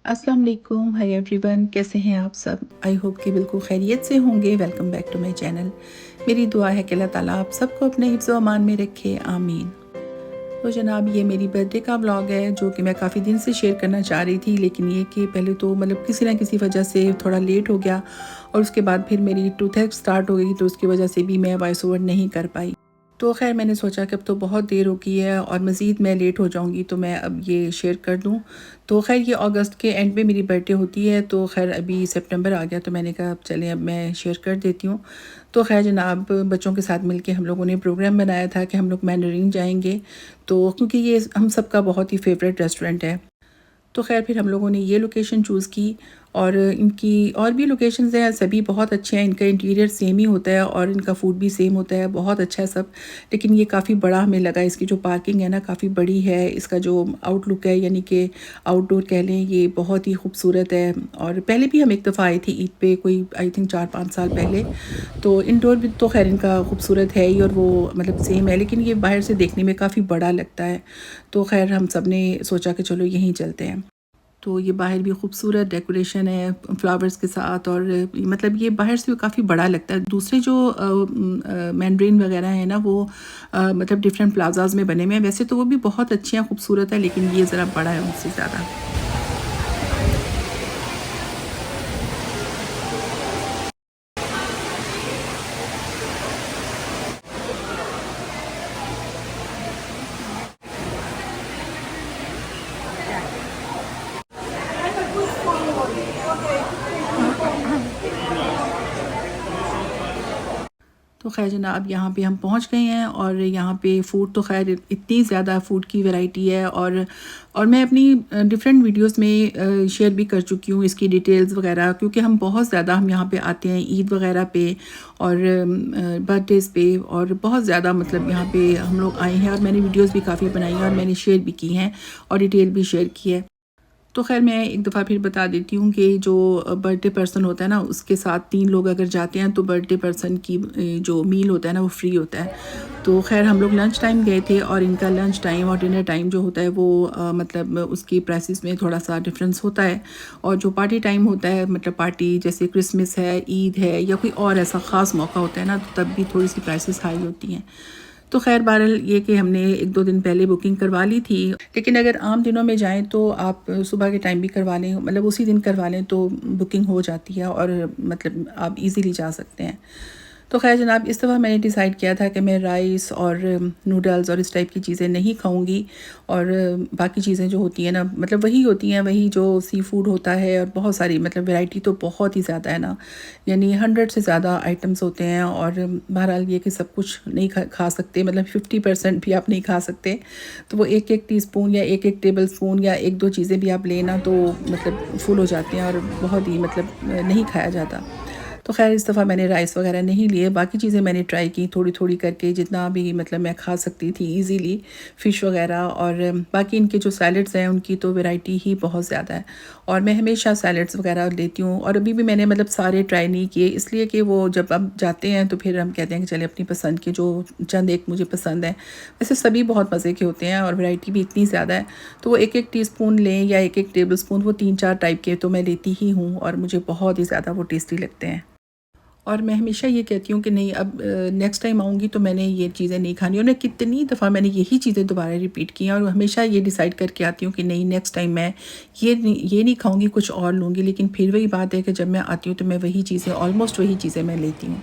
अस्सलाम वालेकुम, hi everyone, कैसे हैं आप सब? आई होप कि बिल्कुल खैरियत से होंगे। Welcome back to my channel. मेरी दुआ है कि अल्लाह ताला आप सबको अपने हिफ्ज़ व अमान में रखे, आमीन। तो जनाब, ये मेरी बर्थडे का व्लॉग है जो कि मैं काफ़ी दिन से शेयर करना चाह रही थी, लेकिन ये कि पहले तो मतलब किसी ना किसी वजह से थोड़ा लेट हो गया और उसके बाद फिर मेरी टूथेक स्टार्ट हो गई, तो उसकी वजह से भी मैं वॉइस ओवर नहीं कर पाई। तो ख़ैर मैंने सोचा कि अब तो बहुत देर हो गई है और मज़ीद मैं लेट हो जाऊँगी, तो मैं अब ये शेयर कर दूँ। तो ख़ैर ये अगस्त के एंड में मेरी बर्थडे होती है, तो ख़ैर अभी सितंबर आ गया, तो मैंने कहा अब चलें अब मैं शेयर कर देती हूँ। तो ख़ैर जनाब, बच्चों के साथ मिलके हम लोगों ने प्रोग्राम बनाया था कि हम लोग मैंडरीन जाएँगे, तो क्योंकि ये हम सबका बहुत ही फ़ेवरेट रेस्टोरेंट है। तो ख़ैर फिर हम लोगों ने ये लोकेशन चूज़ की और इनकी और भी लोकेशंस हैं, सभी बहुत अच्छे हैं। इनका इंटीरियर सेम ही होता है और इनका फूड भी सेम होता है, बहुत अच्छा है सब। लेकिन ये काफ़ी बड़ा हमें लगा, इसकी जो पार्किंग है ना काफ़ी बड़ी है, इसका जो आउटलुक है यानी कि आउटडोर कह लें, ये बहुत ही खूबसूरत है। और पहले भी हम एक दफ़ा आए थे ईद पे, कोई आई थिंक 4-5 साल पहले। तो इंडोर भी तो ख़ैर इनका खूबसूरत है ही और वो मतलब सेम है, लेकिन ये बाहर से देखने में काफ़ी बड़ा लगता है। तो ख़ैर हम सब ने सोचा कि चलो यहीं चलते हैं। तो ये बाहर भी खूबसूरत डेकोरेशन है फ्लावर्स के साथ और मतलब ये बाहर से भी काफ़ी बड़ा लगता है। दूसरे जो मैंड्रिन वगैरह है ना वो मतलब डिफरेंट प्लाजाज में बने हुए हैं, वैसे तो वो भी बहुत अच्छे हैं, खूबसूरत है, लेकिन ये ज़रा बड़ा है उनसे ज़्यादा। तो ख़ैर जनाब, यहाँ पे हम पहुँच गए हैं और यहाँ पे फ़ूड तो ख़ैर इतनी ज़्यादा फ़ूड की वैरायटी है और मैं अपनी डिफरेंट वीडियोस में शेयर भी कर चुकी हूँ इसकी डिटेल्स वगैरह, क्योंकि हम यहाँ पे आते हैं ईद वगैरह पे और बर्थडेज़ पे, और बहुत ज़्यादा मतलब यहाँ पे हम लोग आए हैं और मैंने वीडियोस भी काफ़ी बनाई हैं और मैंने शेयर भी की हैं और डिटेल भी शेयर की है। तो ख़ैर मैं एक दफ़ा फिर बता देती हूँ कि जो बर्थडे पर्सन होता है ना, उसके साथ 3 लोग अगर जाते हैं तो बर्थडे पर्सन की जो मील होता है ना वो फ्री होता है। तो ख़ैर हम लोग लंच टाइम गए थे और इनका लंच टाइम और डिनर टाइम जो होता है वो मतलब उसकी प्राइसेस में थोड़ा-सा डिफ़रेंस होता है। और जो पार्टी टाइम होता है, मतलब पार्टी जैसे क्रिसमस है, ईद है या कोई और ऐसा ख़ास मौका होता है ना, तो तब भी थोड़ी-सी प्राइसेस हाई होती हैं। तो ख़ैर बहरहाल ये कि हमने 1-2 दिन पहले बुकिंग करवा ली थी, लेकिन अगर आम दिनों में जाएँ तो आप सुबह के टाइम भी करवा लें, मतलब उसी दिन करवा लें तो बुकिंग हो जाती है और मतलब आप इज़िली जा सकते हैं। तो ख़ैर जनाब, इस दफ़ा मैंने डिसाइड किया था कि मैं राइस और नूडल्स और इस टाइप की चीज़ें नहीं खाऊँगी और बाकी चीज़ें जो होती हैं ना, मतलब वही होती हैं, वही जो सी फूड होता है और बहुत सारी मतलब वैरायटी तो बहुत ही ज़्यादा है ना, यानी 100 से ज़्यादा आइटम्स होते हैं और बहरहाल ये कि सब कुछ नहीं खा सकते, मतलब 50% भी आप नहीं खा सकते। तो वो एक-एक टीस्पून या एक-एक टेबल स्पून या 1-2 चीज़ें भी आप लें ना तो मतलब फुल हो जाते हैं और बहुत ही मतलब नहीं खाया जाता। तो ख़ैर इस दफ़ा मैंने राइस वग़ैरह नहीं लिए, बाकी चीज़ें मैंने ट्राई की थोड़ी-थोड़ी करके, जितना भी मतलब मैं खा सकती थी ईज़िली, फ़िश वग़ैरह। और बाकी इनके जो सैलड्स हैं उनकी तो वैरायटी ही बहुत ज़्यादा है और मैं हमेशा सैलड्स वग़ैरह लेती हूँ और अभी भी मैंने मतलब सारे ट्राई नहीं किए, इसलिए कि वो जब हम जाते हैं तो फिर हम कहते हैं कि चलें अपनी पसंद के जो चंद एक मुझे पसंद है। वैसे सभी बहुत मज़े के होते हैं और वैरायटी भी इतनी ज़्यादा है, तो वो एक-एक टीस्पून लें या एक-एक टेबल स्पून, वो 3-4 टाइप के तो मैं लेती ही हूँ और मुझे बहुत ही ज़्यादा वो टेस्टी लगते हैं। और मैं हमेशा ये कहती हूँ कि नहीं, अब नेक्स्ट टाइम आऊँगी तो मैंने ये चीज़ें नहीं खानी, और मैं कितनी दफ़ा मैंने यही चीज़ें दोबारा रिपीट की हैं और हमेशा ये डिसाइड करके आती हूँ कि नहीं, नेक्स्ट टाइम मैं ये नहीं खाऊँगी, कुछ और लूँगी। लेकिन फिर वही बात है कि जब मैं आती हूँ तो मैं वही चीज़ें, ऑलमोस्ट वही चीज़ें मैं लेती हूँ।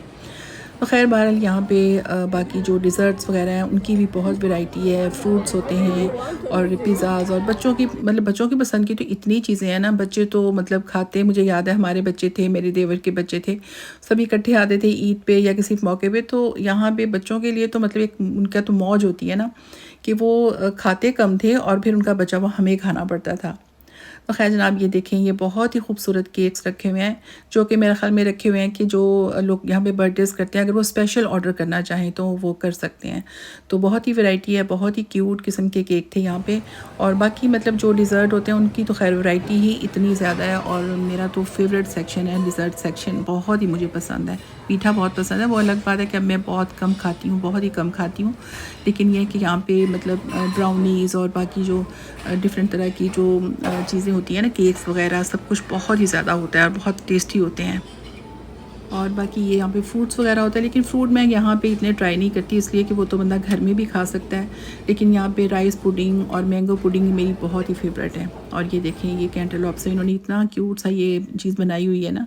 तो ख़ैर बहरहाल यहाँ पे बाकी जो डिज़र्ट्स वग़ैरह हैं उनकी भी बहुत वैरायटी है, फ्रूट्स होते हैं और पिज़्ज़ाज़, और बच्चों की मतलब बच्चों की पसंद की तो इतनी चीज़ें हैं ना, बच्चे तो मतलब खाते हैं। मुझे याद है हमारे बच्चे थे, मेरे देवर के बच्चे थे, सभी इकट्ठे आते थे ईद पे या किसी मौके पे, तो यहाँ पे बच्चों के लिए तो मतलब एक उनका तो मौज होती है ना कि वो खाते कम थे और फिर उनका बचा हुआ हमें खाना पड़ता था। तो ख़ैर जनाब, ये देखें, ये बहुत ही खूबसूरत केक्स रखे हुए हैं, जो कि मेरे ख़्याल में रखे हुए हैं कि जो लोग यहाँ पे बर्थडेज़ करते हैं, अगर वो स्पेशल ऑर्डर करना चाहें तो वो कर सकते हैं। तो बहुत ही वैरायटी है, बहुत ही क्यूट किस्म के केक थे यहाँ पे। और बाकी मतलब जो डिज़र्ट होते हैं उनकी तो खैर वैरायटी ही इतनी ज़्यादा है और मेरा तो फेवरेट सेक्शन है डिज़र्ट सेक्शन, बहुत ही मुझे पसंद है। मीठा बहुत पसंद है। वो अलग बात है कि अब मैं बहुत कम खाती हूँ, बहुत ही कम खाती हूँ। लेकिन ये है कि यहाँ पे मतलब ब्राउनीज़ और बाकी जो डिफरेंट तरह की जो चीज़ें होती हैं ना, केक्स वगैरह, सब कुछ बहुत ही ज़्यादा होता है और बहुत टेस्टी होते हैं। और बाकी ये यहाँ पे फ्रूट्स वगैरह होता है, लेकिन फ्रूट मैं यहाँ पे इतने ट्राई नहीं करती, इसलिए कि वो तो बंदा घर में भी खा सकता है। लेकिन यहाँ पे राइस पुडिंग और मैंगो पुडिंग मेरी बहुत ही फेवरेट है। और ये देखें, ये कैंटरलॉप से इन्होंने इतना क्यूट सा ये चीज़ बनाई हुई है ना।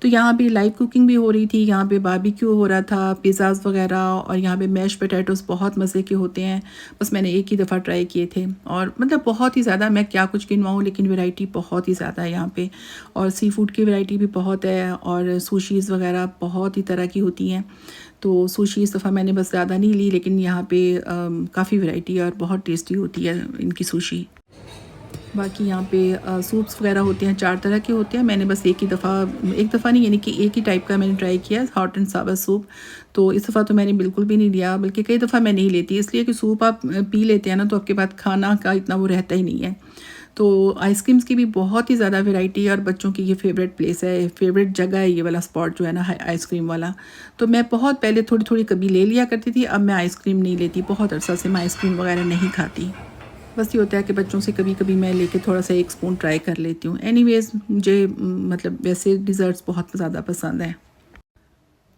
तो यहाँ पे लाइव कुकिंग भी हो रही थी, यहाँ पे बारबेक्यू हो रहा था, पिज़्ज़ाज़ वगैरह, और यहाँ पे मैश पोटैटोज़ बहुत मज़े के होते हैं। बस मैंने एक ही दफ़ा ट्राई किए थे और मतलब बहुत ही ज़्यादा, मैं क्या कुछ गिनवाऊँ, लेकिन वैरायटी बहुत ही ज़्यादा है यहाँ पे। और सी फूड की वैरायटी भी बहुत है और सुशीज़ वगैरह बहुत ही तरह की होती हैं। तो सुशी इस दफ़ा मैंने बस ज़्यादा नहीं ली, लेकिन यहाँ पे काफ़ी वैरायटी है और बहुत टेस्टी होती है इनकी सुशी। बाकी यहाँ पे सूप्स वगैरह होते हैं, 4 तरह के होते हैं। मैंने बस एक दफ़ा नहीं, यानी कि एक ही टाइप का मैंने ट्राई किया, हॉट एंड सावर सूप। तो इस दफ़ा तो मैंने बिल्कुल भी नहीं लिया, बल्कि कई दफ़ा मैं नहीं लेती, इसलिए कि सूप आप पी लेते हैं ना, तो आपके बाद खाना का इतना वो रहता ही नहीं है। तो आइसक्रीम्स की भी बहुत ही ज़्यादा वैरायटी है और बच्चों की ये फेवरेट प्लेस है, फेवरेट जगह है ये वाला स्पॉट जो है ना, आइसक्रीम वाला। तो मैं बहुत पहले थोड़ी थोड़ी कभी ले लिया करती थी, अब मैं आइसक्रीम नहीं लेती, बहुत अरसा से मैं आइसक्रीम वगैरह नहीं खाती। बस ये होता है कि बच्चों से कभी कभी मैं लेके थोड़ा सा एक स्पून ट्राई कर लेती हूँ। एनीवेज़ मुझे मतलब वैसे डिज़र्ट्स बहुत ज़्यादा पसंद है।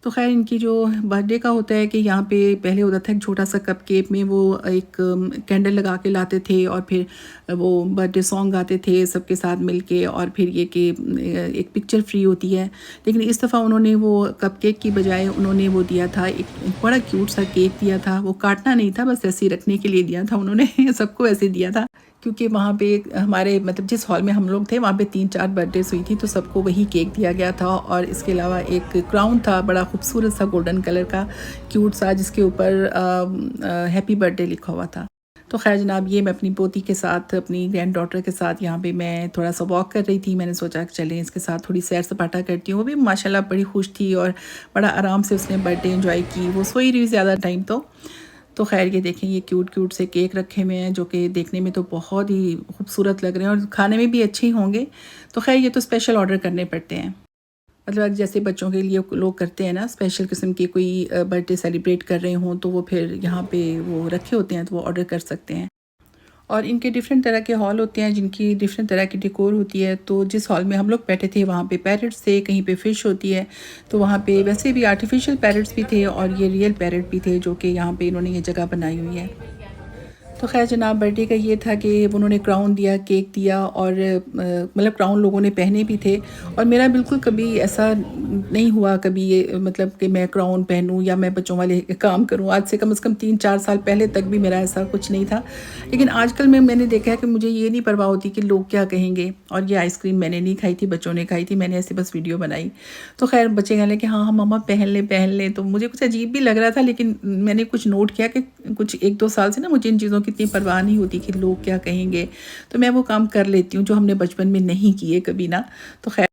तो ख़ैर इनकी जो बर्थडे का होता है कि यहाँ पे पहले होता था एक छोटा सा कपकेक में वो एक कैंडल लगा के लाते थे और फिर वो बर्थडे सॉन्ग गाते थे सबके साथ मिलके, और फिर ये कि एक पिक्चर फ्री होती है। लेकिन इस दफ़ा उन्होंने वो कपकेक की बजाय उन्होंने वो दिया था, एक बड़ा क्यूट सा केक दिया था। वो काटना नहीं था, बस ऐसे ही रखने के लिए दिया था उन्होंने सबको ऐसे दिया था, क्योंकि वहाँ पे हमारे मतलब जिस हॉल में हम लोग थे वहाँ पे 3-4 बर्थडेज हुई थी, तो सबको वही केक दिया गया था। और इसके अलावा एक क्राउन था, बड़ा खूबसूरत सा गोल्डन कलर का क्यूट सा, जिसके ऊपर हैप्पी बर्थडे लिखा हुआ था। तो खैर जनाब, ये मैं अपनी पोती के साथ, अपनी ग्रैंड डॉटर के साथ यहाँ पे मैं थोड़ा सा वॉक कर रही थी। मैंने सोचा कि चलें इसके साथ थोड़ी सैर सपाटा करती हूँ। वो भी माशाल्लाह बड़ी खुश थी और बड़ा आराम से उसने बर्थडे एंजॉय की। वो सोई रही ज़्यादा टाइम तो खैर ये देखें, ये क्यूट क्यूट से केक रखे हुए हैं जो कि देखने में तो बहुत ही खूबसूरत लग रहे हैं और खाने में भी अच्छे ही होंगे। तो खैर ये तो स्पेशल ऑर्डर करने पड़ते हैं, मतलब जैसे बच्चों के लिए लोग करते हैं ना, स्पेशल किस्म की कोई बर्थडे सेलिब्रेट कर रहे हों, तो वो फिर यहाँ पे वो रखे होते हैं, तो वो ऑर्डर कर सकते हैं। और इनके डिफरेंट तरह के हॉल होते हैं जिनकी डिफरेंट तरह की डेकोर होती है। तो जिस हॉल में हम लोग बैठे थे वहाँ पे पैरट्स थे, कहीं पे फ़िश होती है, तो वहाँ पे वैसे भी आर्टिफिशियल पैरट्स भी थे और ये रियल पैरट भी थे, जो कि यहाँ पे इन्होंने ये जगह बनाई हुई है। तो खैर जनाब, बर्थडे का ये था कि उन्होंने क्राउन दिया, केक दिया, और मतलब क्राउन लोगों ने पहने भी थे। और मेरा बिल्कुल कभी ऐसा नहीं हुआ कभी ये मतलब कि मैं क्राउन पहनूं या मैं बच्चों वाले काम करूं। आज से कम 3-4 साल पहले तक भी मेरा ऐसा कुछ नहीं था। लेकिन आजकल मैंने देखा है कि मुझे ये नहीं परवाह होती कि लोग क्या कहेंगे। और ये आइसक्रीम मैंने नहीं खाई थी, बच्चों ने खाई थी, मैंने ऐसे बस वीडियो बनाई। तो खैर बच्चे कहने कि हाँ हाँ मम्मा पहन ले। तो मुझे कुछ अजीब भी लग रहा था, लेकिन मैंने कुछ नोट किया कि कुछ 1-2 साल से ना मुझे इन चीज़ों की इतनी परवाह नहीं होती कि लोग क्या कहेंगे, तो मैं वो काम कर लेती हूँ जो हमने बचपन में नहीं किए कभी ना। तो खैर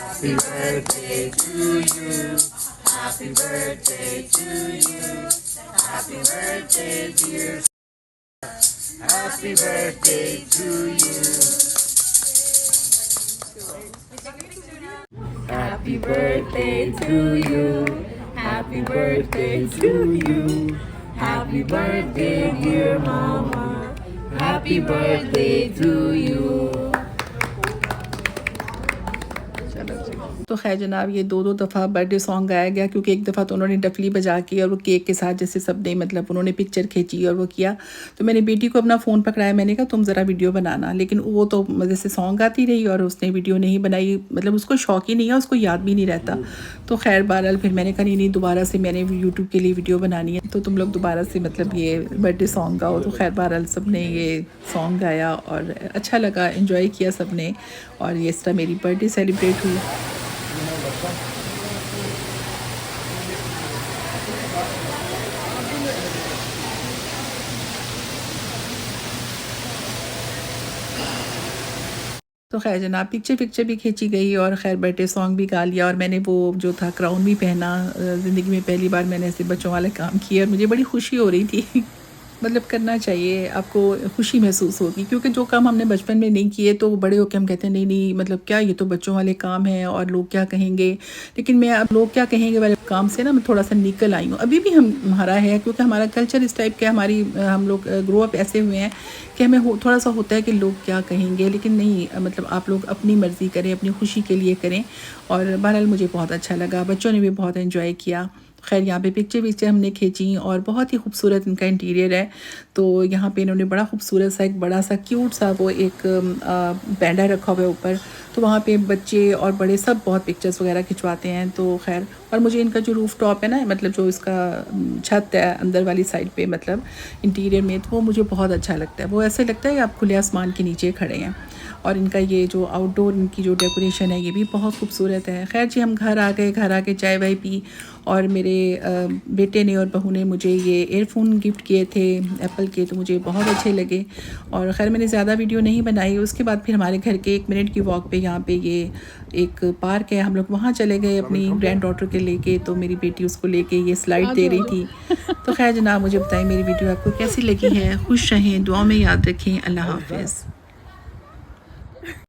Happy birthday to you. Happy birthday to you. Happy birthday, dear. Happy birthday to you. Happy birthday to you. Happy birthday to you. Happy birthday, dear mama. Happy birthday to you. तो खैर जनाब, ये 2-2 दफ़ा birthday song गाया गया, क्योंकि एक दफ़ा तो उन्होंने डफली बजा के और वो केक के साथ जैसे सब ने मतलब उन्होंने पिक्चर खींची और वो किया। तो मैंने बेटी को अपना फ़ोन पकड़ाया, मैंने कहा तुम ज़रा वीडियो बनाना, लेकिन वो तो मज़े से सॉन्ग गाती रही और उसने वीडियो नहीं बनाई। मतलब उसको शौक ही नहीं है, उसको याद भी नहीं रहता। तो खैर बहरहाल फिर मैंने कहा नहीं दोबारा से मैंने यूट्यूब के लिए वीडियो बनानी है, तो तुम लोग दोबारा से मतलब ये बर्थडे सॉन्ग गाओ। तो खैर बहरहाल सब ने ये सॉन्ग गाया और अच्छा लगा, इन्जॉय किया सब ने, और ये इस तरह मेरी बर्थडे सेलिब्रेट हुई। तो खैर जनाब, पिक्चर भी खींची गई और खैर बर्थडे सॉन्ग भी गा लिया, और मैंने वो जो था क्राउन भी पहना। ज़िंदगी में पहली बार मैंने ऐसे बच्चों वाले काम किए और मुझे बड़ी खुशी हो रही थी। मतलब करना चाहिए, आपको खुशी महसूस होगी, क्योंकि जो काम हमने बचपन में नहीं किए तो बड़े होकर हम कहते हैं नहीं नहीं, मतलब क्या ये तो बच्चों वाले काम हैं और लोग क्या कहेंगे। लेकिन मैं अब लोग क्या कहेंगे वाले काम से ना मैं थोड़ा सा निकल आई हूँ। अभी भी हमारा है, क्योंकि हमारा कल्चर इस टाइप का, हमारी हम लोग ग्रो अप ऐसे हुए हैं कि हमें थोड़ा सा होता है कि लोग क्या कहेंगे। लेकिन नहीं, मतलब आप लोग अपनी मर्ज़ी करें, अपनी खुशी के लिए करें। और बहरहाल मुझे बहुत अच्छा लगा, बच्चों ने भी बहुत एंजॉय किया। खैर यहाँ पे पिक्चर हमने खींची और बहुत ही खूबसूरत इनका इंटीरियर है। तो यहाँ पे इन्होंने बड़ा खूबसूरत सा, एक बड़ा सा क्यूट सा वो एक पैंडा रखा हुआ है ऊपर। तो वहाँ पे बच्चे और बड़े सब बहुत पिक्चर्स वगैरह खिंचवाते हैं। तो खैर, और मुझे इनका जो रूफ़ टॉप है ना, मतलब जो इसका छत है अंदर वाली साइड पे, मतलब इंटीरियर में, तो वो मुझे बहुत अच्छा लगता है। वो ऐसे लगता है कि आप खुले आसमान के नीचे खड़े हैं। और इनका ये जो आउटडोर इनकी जो डेकोरेशन है ये भी बहुत खूबसूरत है। खैर जी, हम घर आ गए, घर आके चाय वाय पी, और मेरे बेटे ने और बहू ने मुझे ये एयरफ़ोन गिफ्ट किए थे एप्पल के, तो मुझे बहुत अच्छे लगे। और खैर मैंने ज़्यादा वीडियो नहीं बनाई। उसके बाद फिर हमारे घर के 1 मिनट की वॉक पे यहाँ पे ये एक पार्क है, हम लोग वहाँ चले गए अपनी ग्रैंड डॉटर के लेके। तो मेरी बेटी उसको लेके ये स्लाइड दे रही थी। तो खैर जनाब, मुझे बताएं मेरी वीडियो आपको कैसी लगी है। खुश रहें, दुआ में याद रखें। अल्लाह हाफ़िज़।